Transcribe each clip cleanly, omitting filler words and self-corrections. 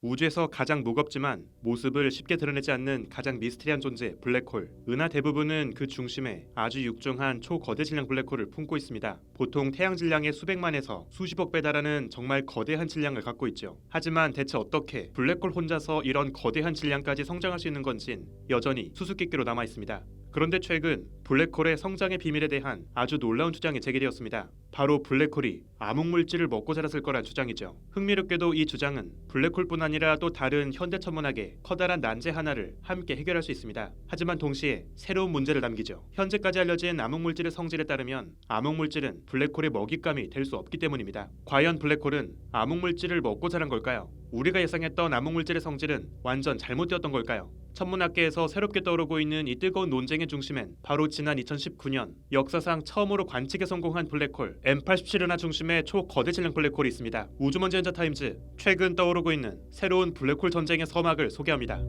우주에서 가장 무겁지만 모습을 쉽게 드러내지 않는 가장 미스테리한 존재 블랙홀. 은하 대부분은 그 중심에 아주 육중한 초거대 질량 블랙홀을 품고 있습니다. 보통 태양 질량의 수백만에서 수십억 배 달하는 정말 거대한 질량을 갖고 있죠. 하지만 대체 어떻게 블랙홀 혼자서 이런 거대한 질량까지 성장할 수 있는 건진 여전히 수수께끼로 남아 있습니다. 그런데 최근 블랙홀의 성장의 비밀에 대한 아주 놀라운 주장이 제기되었습니다. 바로 블랙홀이 암흑물질을 먹고 자랐을 거란 주장이죠. 흥미롭게도 이 주장은 블랙홀뿐 아니라 또 다른 현대 천문학의 커다란 난제 하나를 함께 해결할 수 있습니다. 하지만 동시에 새로운 문제를 남기죠. 현재까지 알려진 암흑물질의 성질에 따르면 암흑물질은 블랙홀의 먹잇감이 될 수 없기 때문입니다. 과연 블랙홀은 암흑물질을 먹고 자란 걸까요? 우리가 예상했던 암흑물질의 성질은 완전 잘못되었던 걸까요? 천문학계에서 새롭게 떠오르고 있는 이 뜨거운 논쟁의 중심엔 바로 지난 2019년 역사상 처음으로 관측에 성공한 블랙홀 M87 은하 중심의 초거대 질량 블랙홀이 있습니다. 우주먼지 현자타임즈, 최근 떠오르고 있는 새로운 블랙홀 전쟁의 서막을 소개합니다.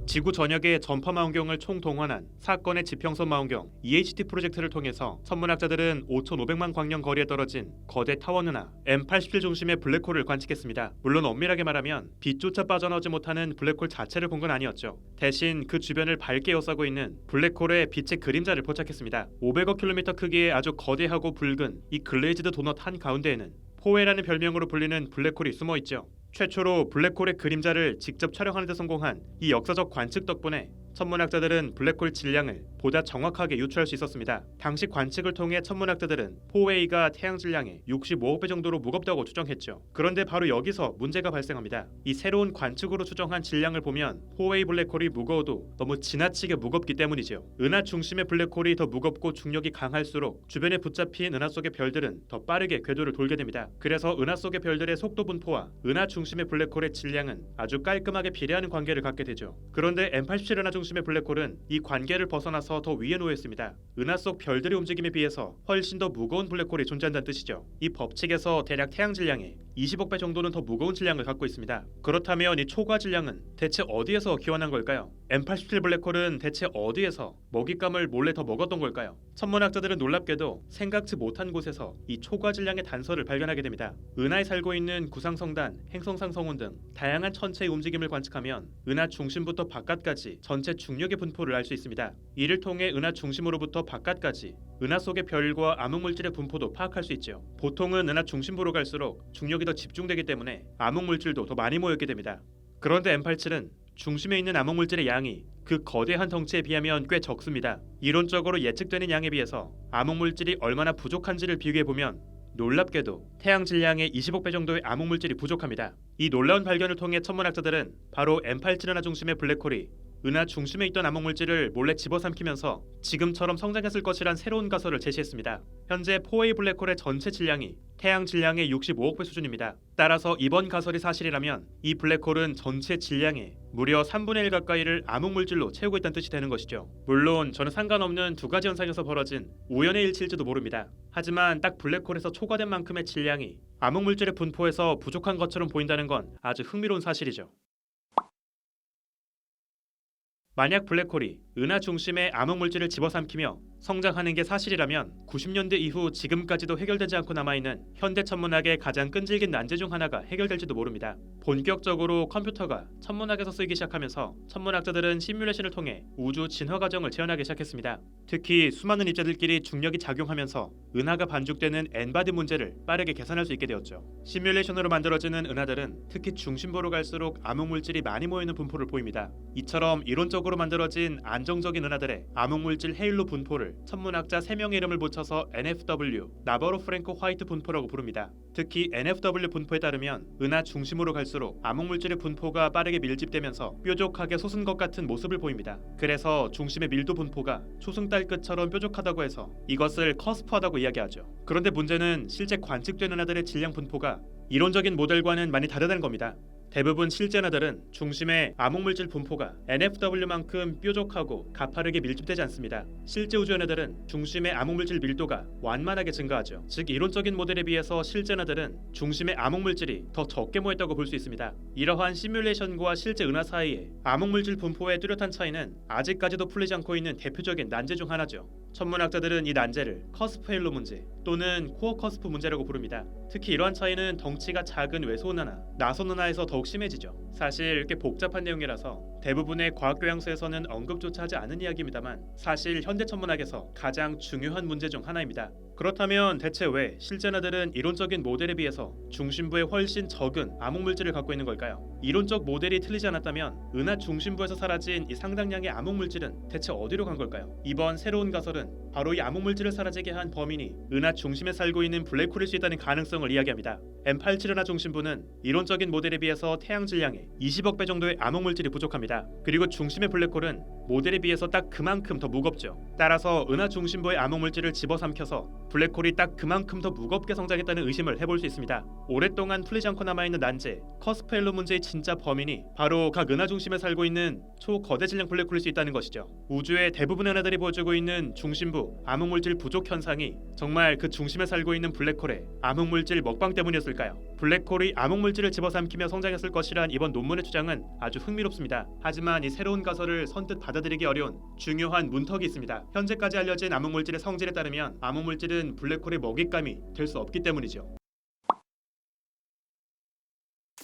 지구 전역의 전파 망원경을 총동원한 사건의 지평선 망원경 EHT 프로젝트를 통해서 천문학자들은 5,500만 광년 거리에 떨어진 거대 타원 은하 M87 중심의 블랙홀을 관측했습니다. 물론 엄밀하게 말하면 빛조차 빠져나오지 못하는 블랙홀 자체를 본 건 아니었죠. 대신 그 주변을 밝게 에워싸고 있는 블랙홀의 빛의 그림자를 포착했습니다. 500억 킬로미터 크기의 아주 거대하고 붉은 이 글레이즈드 도넛 한가운데에는 포웨라는 별명으로 불리는 블랙홀이 숨어있죠. 최초로 블랙홀의 그림자를 직접 촬영하는 데 성공한 이 역사적 관측 덕분에 천문학자들은 블랙홀 질량을 보다 정확하게 유추할 수 있었습니다. 당시 관측을 통해 천문학자들은 포웨이가 태양 질량의 65억 배 정도로 무겁다고 추정했죠. 그런데 바로 여기서 문제가 발생합니다. 이 새로운 관측으로 추정한 질량을 보면 포웨이 블랙홀이 무거워도 너무 지나치게 무겁기 때문이죠. 은하 중심의 블랙홀이 더 무겁고 중력이 강할수록 주변에 붙잡힌 은하 속의 별들은 더 빠르게 궤도를 돌게 됩니다. 그래서 은하 속의 별들의 속도 분포와 은하 중심의 블랙홀의 질량은 아주 깔끔하게 비례하는 관계를 갖게 되죠. 그런데 M87 은하 중심의 블랙홀은 이 관계를 벗어나서 더 위에 놓여 있습니다. 은하 속 별들의 움직임에 비해서 훨씬 더 무거운 블랙홀이 존재한다는 뜻이죠. 이 법칙에서 대략 태양 질량의 20억 배 정도는 더 무거운 질량을 갖고 있습니다. 그렇다면 이 초과 질량은 대체 어디에서 기원한 걸까요? M87 블랙홀은 대체 어디에서 먹잇감을 몰래 더 먹었던 걸까요? 천문학자들은 놀랍게도 생각지 못한 곳에서 이 초과 질량의 단서를 발견하게 됩니다. 은하에 살고 있는 구상성단, 행성상성운 등 다양한 천체의 움직임을 관측하면 은하 중심부터 바깥까지 전체 중력의 분포를 알 수 있습니다. 이를 통해 은하 중심으로부터 바깥까지 은하 속의 별과 암흑물질의 분포도 파악할 수 있죠. 보통은 은하 중심부로 갈수록 중력이 더 집중되기 때문에 암흑물질도 더 많이 모였게 됩니다. 그런데 M87은 중심에 있는 암흑물질의 양이 그 거대한 덩치에 비하면 꽤 적습니다. 이론적으로 예측되는 양에 비해서 암흑물질이 얼마나 부족한지를 비교해보면 놀랍게도 태양 질량의 20억 배 정도의 암흑물질이 부족합니다. 이 놀라운 발견을 통해 천문학자들은 바로 M87 은하 중심의 블랙홀이 은하 중심에 있던 암흑물질을 몰래 집어삼키면서 지금처럼 성장했을 것이란 새로운 가설을 제시했습니다. 현재 포웨이 블랙홀의 전체 질량이 태양 질량의 65억 배 수준입니다. 따라서 이번 가설이 사실이라면 이 블랙홀은 전체 질량의 무려 3분의 1 가까이를 암흑물질로 채우고 있다는 뜻이 되는 것이죠. 물론 저는 상관없는 두 가지 현상에서 벌어진 우연의 일치일지도 모릅니다. 하지만 딱 블랙홀에서 초과된 만큼의 질량이 암흑물질의 분포에서 부족한 것처럼 보인다는 건 아주 흥미로운 사실이죠. 만약 블랙홀이 은하 중심의 암흑물질을 집어삼키며 성장하는 게 사실이라면 90년대 이후 지금까지도 해결되지 않고 남아있는 현대 천문학의 가장 끈질긴 난제 중 하나가 해결될지도 모릅니다. 본격적으로 컴퓨터가 천문학에서 쓰이기 시작하면서 천문학자들은 시뮬레이션을 통해 우주 진화 과정을 재현하기 시작했습니다. 특히 수많은 입자들끼리 중력이 작용하면서 은하가 반죽되는 N바디 문제를 빠르게 계산할 수 있게 되었죠. 시뮬레이션으로 만들어지는 은하들은 특히 중심부로 갈수록 암흑물질이 많이 모이는 분포를 보입니다. 이처럼 이론적으로 만들어진 안정적인 은하들의 암흑물질 헤일로 분포를 천문학자 3명의 이름을 붙여서 NFW, 나바로 프랭크 화이트 분포라고 부릅니다. 특히 NFW 분포에 따르면 은하 중심으로 갈수록 암흑물질의 분포가 빠르게 밀집되면서 뾰족하게 솟은 것 같은 모습을 보입니다. 그래서 중심의 밀도 분포가 초승달 끝처럼 뾰족하다고 해서 이것을 커스프하다고 이야기하죠. 그런데 문제는 실제 관측된 은하들의 질량 분포가 이론적인 모델과는 많이 다르다는 겁니다. 대부분 실제 은하들은 중심의 암흑물질 분포가 NFW만큼 뾰족하고 가파르게 밀집되지 않습니다. 실제 우주 은하들은 중심의 암흑물질 밀도가 완만하게 증가하죠. 즉 이론적인 모델에 비해서 실제 은하들은 중심의 암흑물질이 더 적게 모였다고 볼 수 있습니다. 이러한 시뮬레이션과 실제 은하 사이의 암흑물질 분포의 뚜렷한 차이는 아직까지도 풀리지 않고 있는 대표적인 난제 중 하나죠. 천문학자들은 이 난제를 커스프 헤일로 문제 또는 코어 커스프 문제라고 부릅니다. 특히 이러한 차이는 덩치가 작은 외소은하나 나소은하에서 더욱 심해지죠. 사실 꽤 복잡한 내용이라서 대부분의 과학 교양서에서는 언급조차 하지 않은 이야기입니다만 사실 현대 천문학에서 가장 중요한 문제 중 하나입니다. 그렇다면 대체 왜 실제나들은 이론적인 모델에 비해서 중심부에 훨씬 적은 암흑물질을 갖고 있는 걸까요? 이론적 모델이 틀리지 않았다면 은하 중심부에서 사라진 이 상당량의 암흑물질은 대체 어디로 간 걸까요? 이번 새로운 가설은 바로 이 암흑물질을 사라지게 한 범인이 은하 중심에 살고 있는 블랙홀일 수 있다는 가능성을 이야기합니다. M87 은하 중심부는 이론적인 모델에 비해서 태양 질량의 20억 배 정도의 암흑물질이 부족합니다. 그리고 중심의 블랙홀은 모델에 비해서 딱 그만큼 더 무겁죠. 따라서 은하 중심부의 암흑물질을 집어삼켜서 블랙홀이 딱 그만큼 더 무겁게 성장했다는 의심을 해볼 수 있습니다. 오랫동안 풀리지 않고 남아있는 난제, 커스프 헤일로 문제의 진짜 범인이 바로 각 은하 중심에 살고 있는 초거대 질량 블랙홀일 수 있다는 것이죠. 우주의 대부분의 은하들이 보여주고 있는 중심부 암흑물질 부족 현상이 정말 그 중심에 살고 있는 블랙홀의 암흑물질 먹방 때문이었을까요? 블랙홀이 암흑물질을 집어삼키며 성장했을 것이란 이번 논문의 주장은 아주 흥미롭습니다. 하지만 이 새로운 가설을 선뜻 받아들이기 어려운 중요한 문턱이 있습니다. 현재까지 알려진 암흑물질의 성질에 따르면 암흑물질은 블랙홀의 먹잇감이 될 수 없기 때문이죠.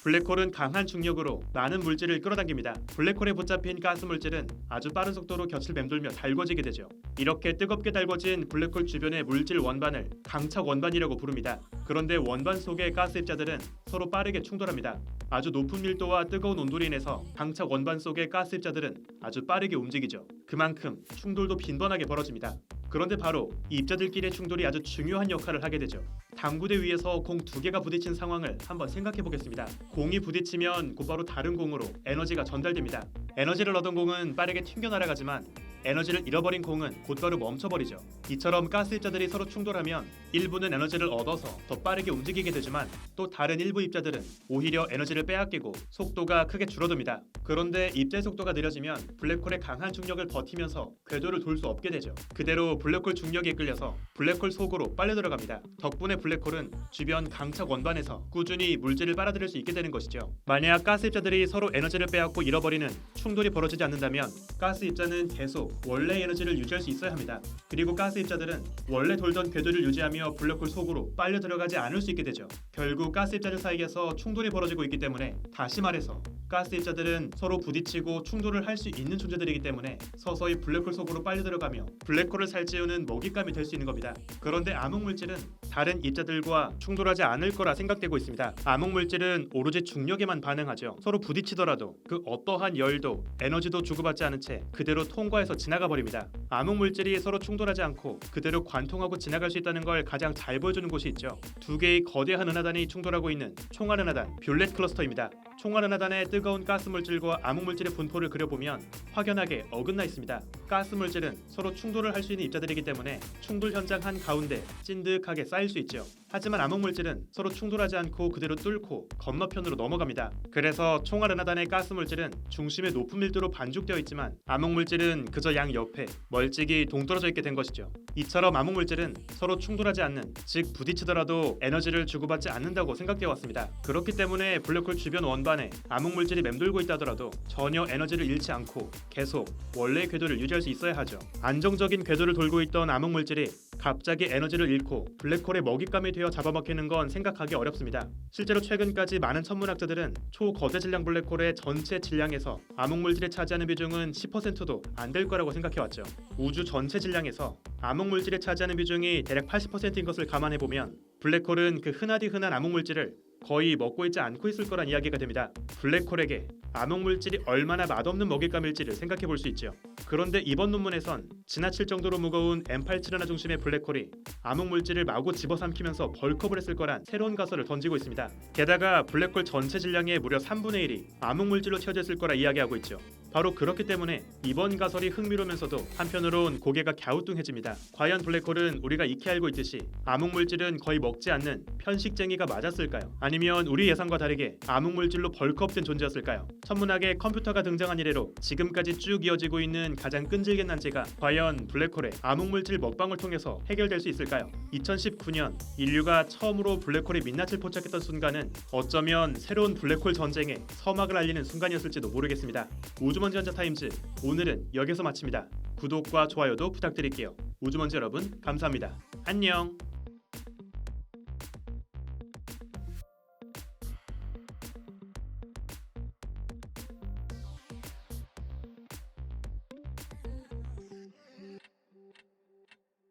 블랙홀은 강한 중력으로 많은 물질을 끌어당깁니다. 블랙홀에 붙잡힌 가스 물질은 아주 빠른 속도로 곁을 맴돌며 달궈지게 되죠. 이렇게 뜨겁게 달궈진 블랙홀 주변의 물질 원반을 강착 원반이라고 부릅니다. 그런데 원반 속의 가스 입자들은 서로 빠르게 충돌합니다. 아주 높은 밀도와 뜨거운 온도로 인해서 강착 원반 속의 가스 입자들은 아주 빠르게 움직이죠. 그만큼 충돌도 빈번하게 벌어집니다. 그런데 바로 이 입자들끼리의 충돌이 아주 중요한 역할을 하게 되죠. 당구대 위에서 공 두 개가 부딪힌 상황을 한번 생각해 보겠습니다. 공이 부딪히면 곧바로 다른 공으로 에너지가 전달됩니다. 에너지를 얻은 공은 빠르게 튕겨 날아가지만 에너지를 잃어버린 공은 곧바로 멈춰버리죠. 이처럼 가스 입자들이 서로 충돌하면 일부는 에너지를 얻어서 더 빠르게 움직이게 되지만 또 다른 일부 입자들은 오히려 에너지를 빼앗기고 속도가 크게 줄어듭니다. 그런데 입자의 속도가 느려지면 블랙홀의 강한 중력을 버티면서 궤도를 돌 수 없게 되죠. 그대로 블랙홀 중력에 이끌려서 블랙홀 속으로 빨려 들어갑니다. 덕분에 블랙홀은 주변 강착 원반에서 꾸준히 물질을 빨아들일 수 있게 되는 것이죠. 만약 가스 입자들이 서로 에너지를 빼앗고 잃어버리는 충돌이 벌어지지 않는다면 가스 입자는 계속 원래 에너지를 유지할 수 있어야 합니다. 그리고 가스 입자들은 원래 돌던 궤도를 유지하며 블랙홀 속으로 빨려 들어가지 않을 수 있게 되죠. 결국 가스 입자들 사이에서 충돌이 벌어지고 있기 때문에 다시 말해서 가스 입자들은 서로 부딪히고 충돌을 할 수 있는 존재들이기 때문에 서서히 블랙홀 속으로 빨려 들어가며 블랙홀을 살찌우는 먹잇감이 될 수 있는 겁니다. 그런데 암흑물질은 다른 입자들과 충돌하지 않을 거라 생각되고 있습니다. 암흑물질은 오로지 중력에만 반응하죠. 서로 부딪히더라도 그 어떠한 열도, 에너지도 주고받지 않은 채 그대로 통과해서 지나가 버립니다. 암흑물질이 서로 충돌하지 않고 그대로 관통하고 지나갈 수 있다는 걸 가장 잘 보여주는 곳이 있죠. 두 개의 거대한 은하단이 충돌하고 있는 총알은하단 뷰렛 클러스터입니다. 총알은하단의 뜨거운 가스물질과 암흑물질의 분포를 그려보면 확연하게 어긋나 있습니다. 가스물질은 서로 충돌을 할 수 있는 입자들이기 때문에 충돌 현장 한가운데 찐득하게 쌓일 수 있죠. 하지만 암흑물질은 서로 충돌하지 않고 그대로 뚫고 건너편으로 넘어갑니다. 그래서 총알은하단의 가스물질은 중심에 높은 밀도로 반죽되어 있지만 암흑물질은 그저 양 옆에 멀찍이 동떨어져 있게 된 것이죠. 이처럼 암흑물질은 서로 충돌하지 않는, 즉 부딪히더라도 에너지를 주고받지 않는다고 생각되어 왔습니다. 그렇기 때문에 블랙홀 주변 원반에 암흑물질이 맴돌고 있다 하더라도 전혀 에너지를 잃지 않고 계속 원래의 궤도를 유지할 수 있어야 하죠. 안정적인 궤도를 돌고 있던 암흑물질이 갑자기 에너지를 잃고 블랙홀의 먹잇감이 되어 잡아먹히는 건 생각하기 어렵습니다. 실제로 최근까지 많은 천문학자들은 초거대 질량 블랙홀의 전체 질량에서 암흑물질이 차지하는 비중은 10%도 안 될 거라고 생각해왔죠. 우주 전체 질량에서 암흑물질이 차지하는 비중이 대략 80%인 것을 감안해보면 블랙홀은 그 흔하디 흔한 암흑물질을 거의 먹고 있지 않고 있을 거란 이야기가 됩니다. 블랙홀에게 암흑물질이 얼마나 맛없는 먹잇감일지를 생각해 볼 수 있죠. 그런데 이번 논문에선 지나칠 정도로 무거운 M87 은하 중심의 블랙홀이 암흑물질을 마구 집어삼키면서 벌크업을 했을 거란 새로운 가설을 던지고 있습니다. 게다가 블랙홀 전체 질량의 무려 3분의 1이 암흑물질로 채워져 있을 거라 이야기하고 있죠. 바로 그렇기 때문에 이번 가설이 흥미로우면서도 한편으론 고개가 갸우뚱해집니다. 과연 블랙홀은 우리가 익히 알고 있듯이 암흑물질은 거의 먹지 않는 편식쟁이가 맞았을까요? 아니면 우리 예상과 다르게 암흑물질로 벌크업된 존재였을까요? 천문학에 컴퓨터가 등장한 이래로 지금까지 쭉 이어지고 있는 가장 끈질긴 난제가 과연 블랙홀의 암흑물질 먹방을 통해서 해결될 수 있을까요? 2019년 인류가 처음으로 블랙홀의 민낯을 포착했던 순간은 어쩌면 새로운 블랙홀 전쟁의 서막을 알리는 순간이었을지도 모르겠습니다. 우주먼지 환자 타임즈 오늘은 여기서 마칩니다. 구독과 좋아요도 부탁드릴게요. 우주먼지 여러분 감사합니다. 안녕.